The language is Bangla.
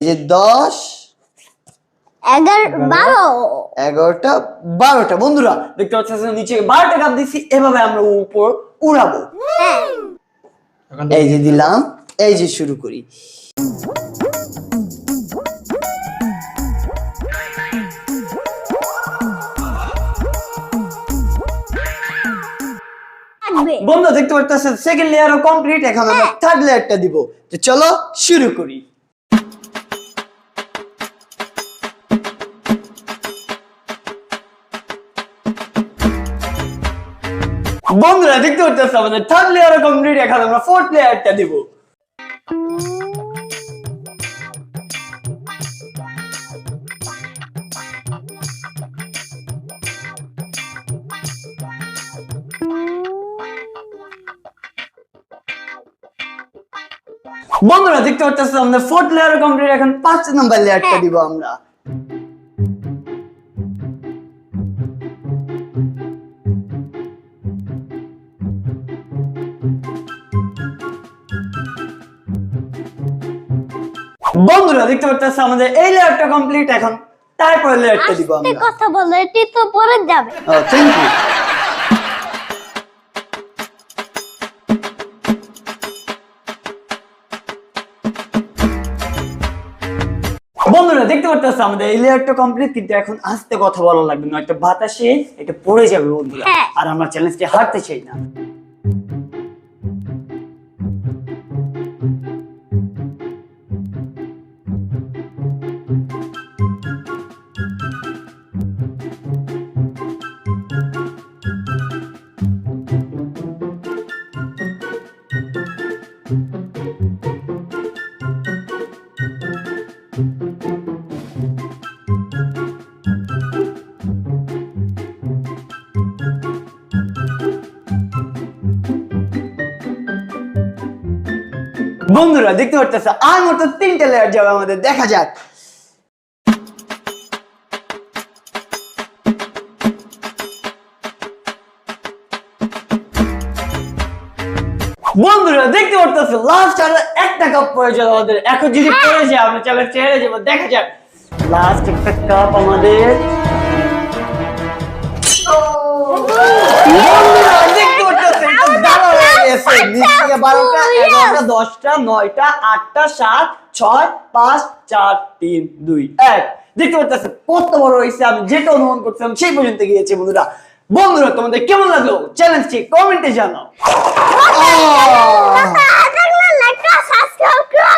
এই যে 10 11টা 12টা বন্ধুরা দেখতে পাচ্ছেন নিচে 12টা কাপ দিছি এভাবে আমরা উপর উড়াবো। এই যে দিলাম, এই যে শুরু করি। বন্ধুরা দেখতে পাচ্ছেন সেকেন্ড লেয়ারও কমপ্লিট, এখন আমরা থার্ড লেয়ারটা দিব। তো চলো শুরু করি। বন্ধুরা দেখতে পাচ্ছেন আমাদের থার্ড লেয়ারও কমপ্লিট, এখন আমরা ফোর্থ লেয়ারটা দিব। বন্ধুরা দেখতে পাচ্ছেন আমাদের ফোর্থ লেয়ার কমপ্লিট, এখন 5 নাম্বার লেয়ারটা দিব আমরা। বন্ধুরা দেখতে পাচ্ছেন আমাদের এই লেয়ারটা কমপ্লিট, এখন তারপর লেয়ারটা দিব আমরা। কথা বলে এটি তো পরে যাবে। Thank you. বন্ধুরা দেখতে পাচ্ছেন আমাদের এই লেয়ারটা কমপ্লিট, কিন্তু এখন আস্তে কথা বলা লাগবে, নয়তো বাতাসে এটা পড়ে যাবে বন্ধুরা, আর আমরা চ্যালেঞ্জটি হারতে চাই না। বন্ধুরা দেখতে পাচ্ছেন আর মাত্র 3টা লেয়ার যাবে আমাদের, দেখা যাক। বন্ধুরা দেখতে পাচ্ছেন লাস্ট আর একটা কাপ পড়ে যাবে আমাদের, এখন যদি পড়ে যায় আমরা চ্যালেঞ্জ ছেড়ে যাবো, দেখা যাক। লাস্ট একটা কাপ আমাদের। বন্ধুরা দেখতে পাচ্ছেন এটা দাঁড়া হয়ে গেছে, নিচে 12টা 11টা 10টা 9টা 8টা 7 6 5 4 3 2 1। দেখতে পাচ্ছেন কত বড় হয়েছে, আমি যেটা অনুমান করছিলাম সেই পর্যন্ত গিয়েছে বন্ধুরা। বন্ধুরা তোমাদের কেমন লাগলো চ্যালেঞ্জটি কমেন্টে জানাও। সাবস্ক্রাইব করো।